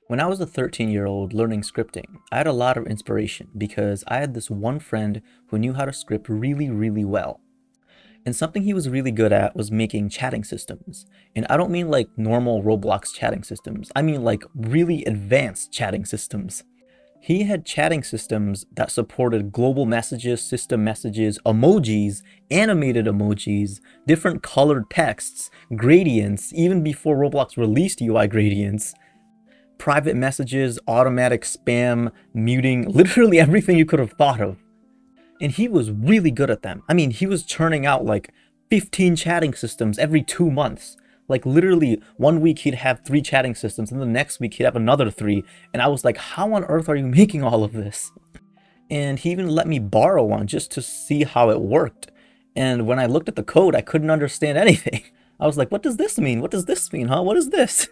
When I was a 13-year-old learning scripting, I had a lot of inspiration because I had this one friend who knew how to script really, really well. And something he was really good at was making chatting systems. And I don't mean like normal Roblox chatting systems, I mean like really advanced chatting systems. He had chatting systems that supported global messages, system messages, emojis, animated emojis, different colored texts, gradients, even before Roblox released UI gradients, private messages, automatic spam, muting, literally everything you could have thought of. And he was really good at them. I mean, he was churning out like 15 chatting systems every 2 months. Like literally 1 week he'd have 3 chatting systems and the next week he'd have another 3. And I was like, how on earth are you making all of this? And he even let me borrow one just to see how it worked. And when I looked at the code, I couldn't understand anything. I was like, what does this mean? What does this mean, huh? What is this?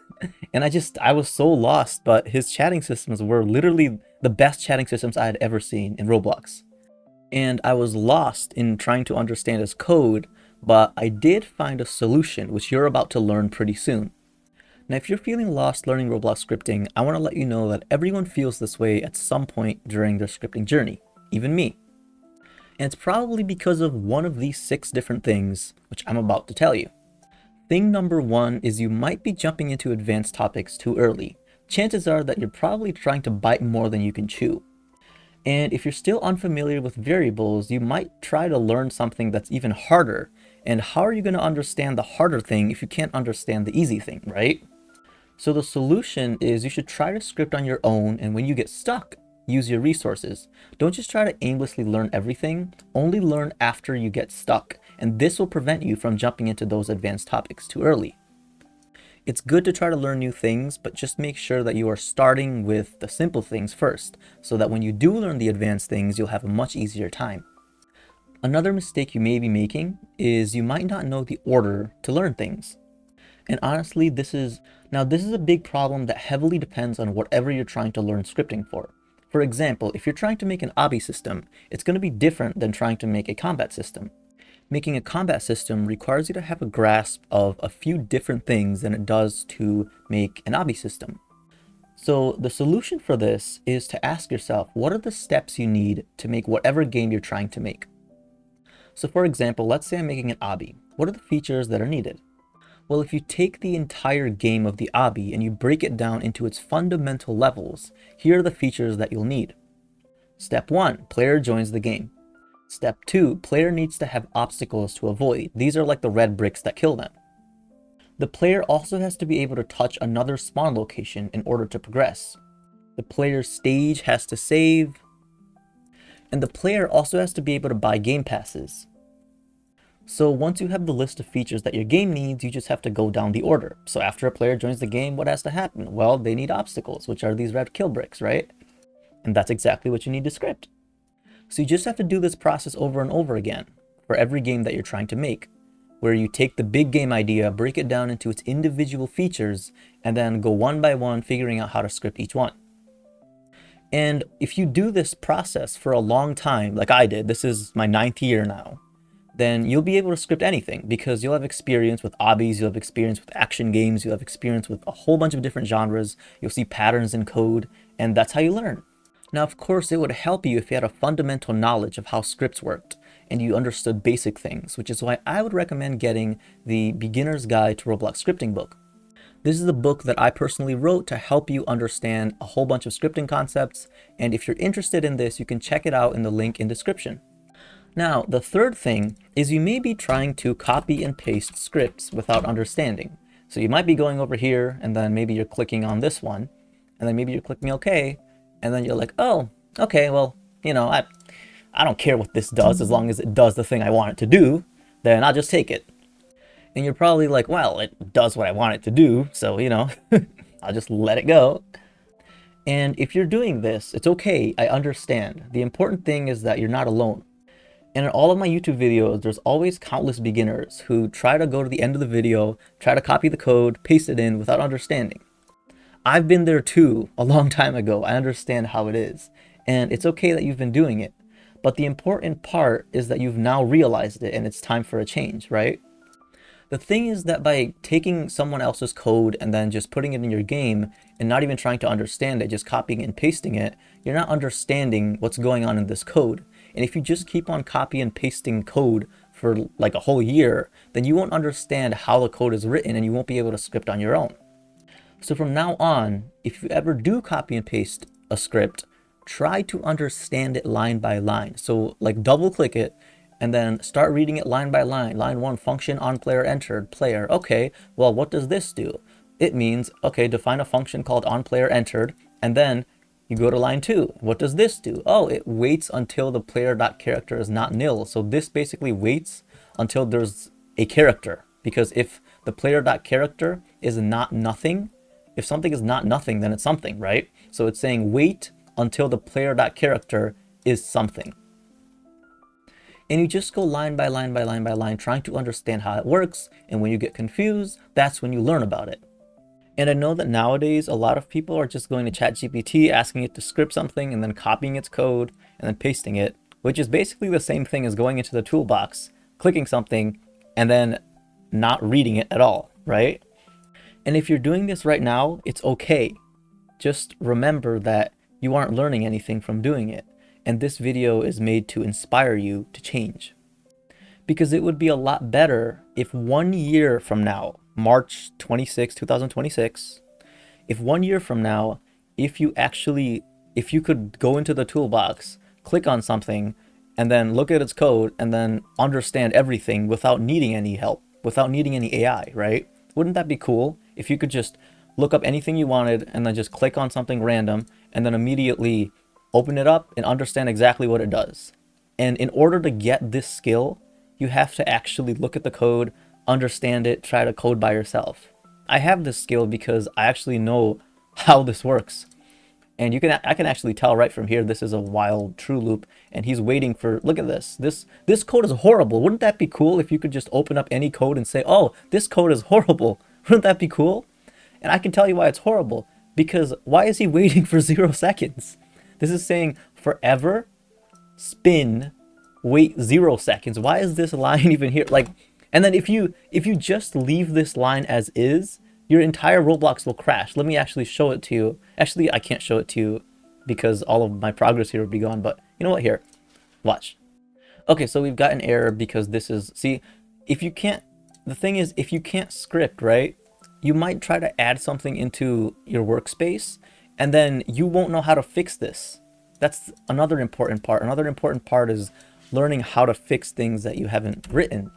And I was so lost, but his chatting systems were literally the best chatting systems I had ever seen in Roblox. And I was lost in trying to understand his code, but I did find a solution, which you're about to learn pretty soon. Now, if you're feeling lost learning Roblox scripting, I want to let you know that everyone feels this way at some point during their scripting journey, even me. And it's probably because of one of these 6 different things, which I'm about to tell you. Thing number 1 is you might be jumping into advanced topics too early. Chances are that you're probably trying to bite more than you can chew. And if you're still unfamiliar with variables, you might try to learn something that's even harder. And how are you going to understand the harder thing if you can't understand the easy thing, right? So the solution is you should try to script on your own, and when you get stuck, use your resources. Don't just try to aimlessly learn everything, only learn after you get stuck, and this will prevent you from jumping into those advanced topics too early. It's good to try to learn new things, but just make sure that you are starting with the simple things first, so that when you do learn the advanced things, you'll have a much easier time. Another mistake you may be making is you might not know the order to learn things. And honestly, this is a big problem that heavily depends on whatever you're trying to learn scripting for. For example, if you're trying to make an obby system, it's going to be different than trying to make a combat system. Making a combat system requires you to have a grasp of a few different things than it does to make an obby system. So the solution for this is to ask yourself, what are the steps you need to make whatever game you're trying to make? So for example, let's say I'm making an obby. What are the features that are needed? Well, if you take the entire game of the obby and you break it down into its fundamental levels, here are the features that you'll need. Step 1, player joins the game. Step 2, player needs to have obstacles to avoid. These are like the red bricks that kill them. The player also has to be able to touch another spawn location in order to progress. The player's stage has to save. And the player also has to be able to buy game passes. So once you have the list of features that your game needs, you just have to go down the order. So after a player joins the game, what has to happen? Well, they need obstacles, which are these red kill bricks, right? And that's exactly what you need to script. So you just have to do this process over and over again for every game that you're trying to make, where you take the big game idea, break it down into its individual features, and then go one by one figuring out how to script each one. And if you do this process for a long time, like I did, this is my 9th year now, then you'll be able to script anything because you'll have experience with obbies, you'll have experience with action games, you'll have experience with a whole bunch of different genres, you'll see patterns in code, and that's how you learn. Now, of course, it would help you if you had a fundamental knowledge of how scripts worked and you understood basic things, which is why I would recommend getting the Beginner's Guide to Roblox Scripting book. This is the book that I personally wrote to help you understand a whole bunch of scripting concepts, and if you're interested in this, you can check it out in the link in description. Now, the third thing is you may be trying to copy and paste scripts without understanding. So you might be going over here, and then maybe you're clicking on this one, and then maybe you're clicking OK, and then you're like, oh, okay, well, I don't care what this does as long as it does the thing I want it to do, then I'll just take it. And you're probably like, well, it does what I want it to do, so, I'll just let it go. And if you're doing this, it's okay, I understand. The important thing is that you're not alone. And in all of my YouTube videos, there's always countless beginners who try to go to the end of the video, try to copy the code, paste it in without understanding. I've been there too, a long time ago. I understand how it is. And it's okay that you've been doing it. But the important part is that you've now realized it and it's time for a change, right? The thing is that by taking someone else's code and then just putting it in your game and not even trying to understand it, just copying and pasting it, you're not understanding what's going on in this code. And if you just keep on copy and pasting code for like a whole year, then you won't understand how the code is written and you won't be able to script on your own. So from now on, if you ever do copy and paste a script, try to understand it line by line. So like double click it and then start reading it line by line. Line 1, function on player entered, player. Okay, well, what does this do? It means, okay, define a function called on player entered, and then you go to line 2. What does this do? Oh, it waits until the player.character is not nil. So this basically waits until there's a character, because if the player.character is not nothing, if something is not nothing, then it's something, right? So it's saying wait until the player.character is something. And you just go line by line by line by line, trying to understand how it works. And when you get confused, that's when you learn about it. And I know that nowadays, a lot of people are just going to ChatGPT, asking it to script something and then copying its code and then pasting it, which is basically the same thing as going into the toolbox, clicking something, and then not reading it at all, right? And if you're doing this right now, it's okay. Just remember that you aren't learning anything from doing it. And this video is made to inspire you to change. Because it would be a lot better if 1 year from now, March 26, 2026, if 1 year from now, if you could go into the toolbox, click on something, and then look at its code, and then understand everything without needing any help, without needing any AI, right? Wouldn't that be cool? If you could just look up anything you wanted, and then just click on something random, and then immediately open it up and understand exactly what it does. And in order to get this skill, you have to actually look at the code, understand it, try to code by yourself. I have this skill because I actually know how this works. And I can actually tell right from here, this is a while true loop, and he's waiting for, look at this. This code is horrible. Wouldn't that be cool if you could just open up any code and say, oh, this code is horrible? Wouldn't that be cool? And I can tell you why it's horrible, because why is he waiting for 0 seconds? This is saying forever, spin, wait 0 seconds. Why is this line even here? Like, and then if you just leave this line as is, your entire Roblox will crash. Let me actually show it to you. Actually, I can't show it to you because all of my progress here would be gone, but you know what, here, watch. Okay, so we've got an error because this is, see, if you can't, the thing is, if you can't script, right, you might try to add something into your workspace, and then you won't know how to fix this. That's another important part. Another important part is learning how to fix things that you haven't written.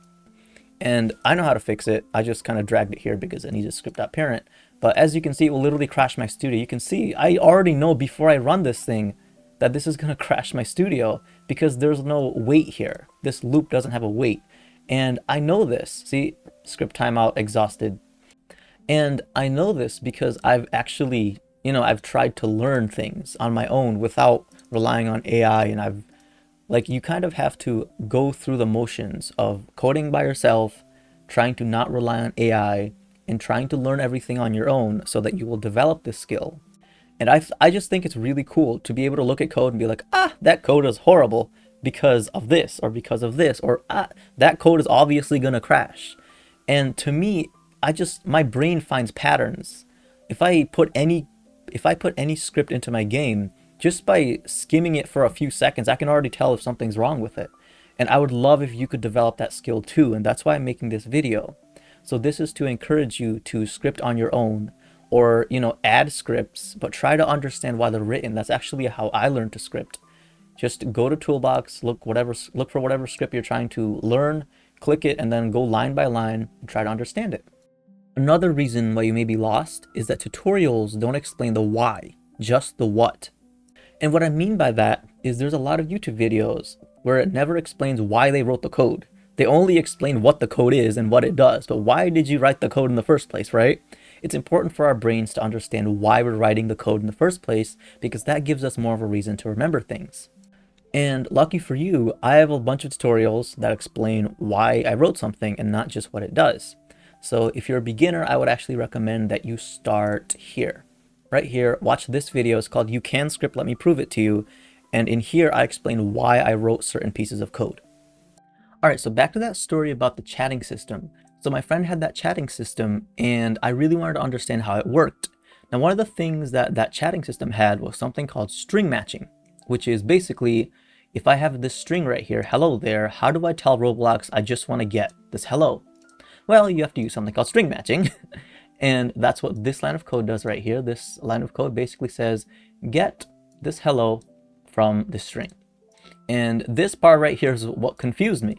And I know how to fix it. I just kind of dragged it here because it needs a script.parent. But as you can see, it will literally crash my studio. You can see, I already know before I run this thing that this is going to crash my studio because there's no wait here. This loop doesn't have a wait. And I know this. See, script timeout, exhausted. And I know this because I've actually, I've tried to learn things on my own without relying on AI, and you kind of have to go through the motions of coding by yourself, trying to not rely on AI, and trying to learn everything on your own so that you will develop this skill. And I just think it's really cool to be able to look at code and be like, that code is horrible because of this, or because of this, or that code is obviously gonna crash. And to me, my brain finds patterns. If I put any script into my game, just by skimming it for a few seconds, I can already tell if something's wrong with it. And I would love if you could develop that skill too, and that's why I'm making this video. So this is to encourage you to script on your own, or add scripts, but try to understand why they're written. That's actually how I learned to script. Just go to Toolbox, look for whatever script you're trying to learn, click it, and then go line by line and try to understand it. Another reason why you may be lost is that tutorials don't explain the why, just the what. And what I mean by that is there's a lot of YouTube videos where it never explains why they wrote the code. They only explain what the code is and what it does, but why did you write the code in the first place, right? It's important for our brains to understand why we're writing the code in the first place, because that gives us more of a reason to remember things. And lucky for you, I have a bunch of tutorials that explain why I wrote something and not just what it does. So if you're a beginner, I would actually recommend that you start here. Right here, watch this video. It's called You Can Script, Let Me Prove It to You. And in here, I explain why I wrote certain pieces of code. All right, so back to that story about the chatting system. So my friend had that chatting system and I really wanted to understand how it worked. Now, one of the things that that chatting system had was something called string matching, which is basically, if I have this string right here, hello there, how do I tell Roblox I just want to get this hello? Well, you have to use something called string matching. And that's what this line of code does right here. This line of code basically says, get this hello from this string. And this part right here is what confused me.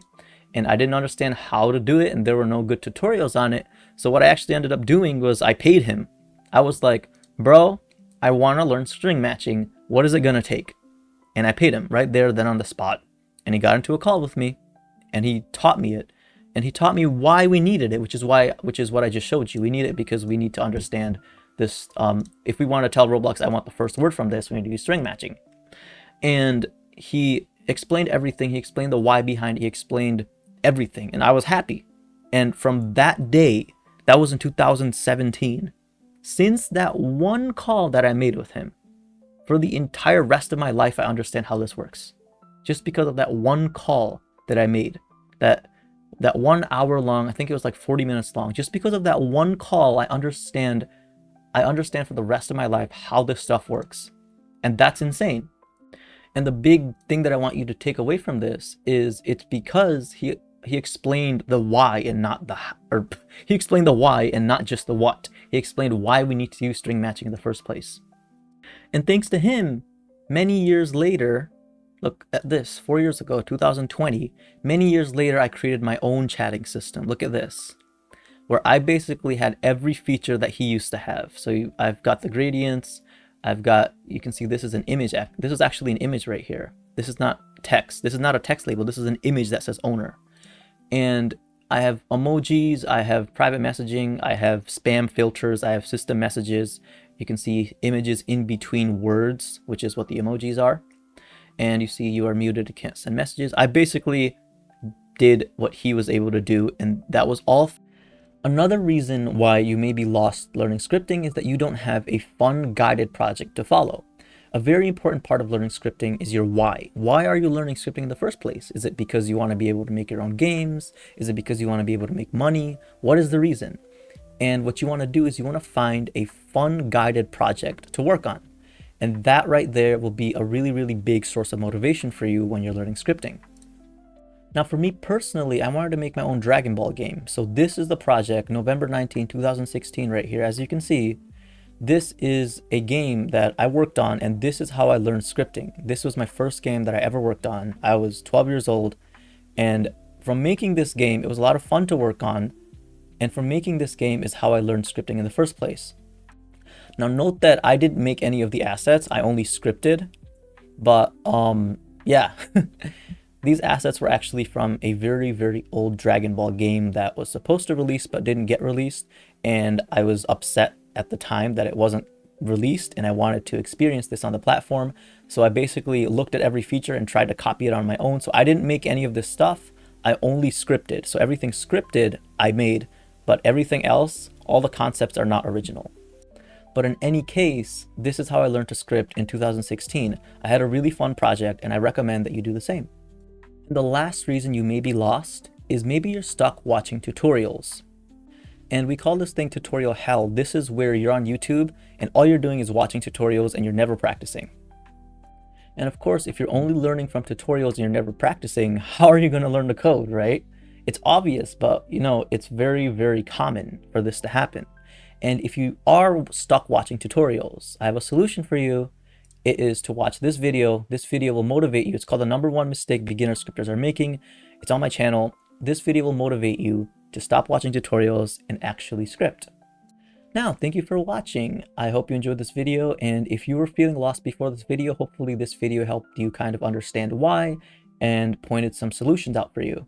And I didn't understand how to do it, and there were no good tutorials on it. So what I actually ended up doing was I paid him. I was like, bro, I want to learn string matching. What is it going to take? And I paid him right there, then on the spot. And he got into a call with me, and he taught me it. And he taught me why we needed it, which is what I just showed you. We need it because we need to understand this. If we want to tell Roblox, I want the first word from this, we need to use string matching. And he explained everything. He explained the why behind it. He explained everything. And I was happy. And from that day, that was in 2017, since that one call that I made with him, for the entire rest of my life, I understand how this works. Just because of that one call that I made, that 1 hour long, I think it was like 40 minutes long. Just because of that one call, I understand for the rest of my life how this stuff works. And that's insane. And the big thing that I want you to take away from this is it's because he explained the why and not the, or he explained the why and not just the what. He explained why we need to use string matching in the first place. And thanks to him, many years later, look at this, 4 years ago, 2020, many years later, I created my own chatting system. Look at this, where I basically had every feature that he used to have. So I've got the gradients, I've got, you can see this is an image. This is actually an image right here. This is not text. This is not a text label. This is an image that says owner. And I have emojis, I have private messaging, I have spam filters, I have system messages. You can see images in between words, which is what the emojis are. And you see you are muted, you can't send messages. I basically did what he was able to do, and that was all. Another reason why you may be lost learning scripting is that you don't have a fun guided project to follow. A very important part of learning scripting is your why. Why are you learning scripting in the first place? Is it because you want to be able to make your own games? Is it because you want to be able to make money? What is the reason? And what you want to do is you want to find a fun guided project to work on. And that right there will be a really, really big source of motivation for you when you're learning scripting. Now, for me personally, I wanted to make my own Dragon Ball game. So this is the project, November 19, 2016, right here. As you can see, this is a game that I worked on, and this is how I learned scripting. This was my first game that I ever worked on. I was 12 years old, and from making this game, it was a lot of fun to work on. And from making this game is how I learned scripting in the first place. Now, note that I didn't make any of the assets. I only scripted, but yeah. These assets were actually from a very, very old Dragon Ball game that was supposed to release but didn't get released. And I was upset at the time that it wasn't released, and I wanted to experience this on the platform. So I basically looked at every feature and tried to copy it on my own. So I didn't make any of this stuff. I only scripted. So everything scripted I made, but everything else, all the concepts are not original. But in any case, this is how I learned to script in 2016. I had a really fun project, and I recommend that you do the same. And the last reason you may be lost is maybe you're stuck watching tutorials. And we call this thing tutorial hell. This is where you're on YouTube and all you're doing is watching tutorials and you're never practicing. And of course, if you're only learning from tutorials and you're never practicing, how are you going to learn the code, right? It's obvious, but you know, it's very, very common for this to happen. And if you are stuck watching tutorials, I have a solution for you. It is to watch this video. This video will motivate you. It's called the #1 mistake beginner scripters are making. It's on my channel. This video will motivate you to stop watching tutorials and actually script. Now, thank you for watching. I hope you enjoyed this video. And if you were feeling lost before this video, hopefully this video helped you kind of understand why and pointed some solutions out for you.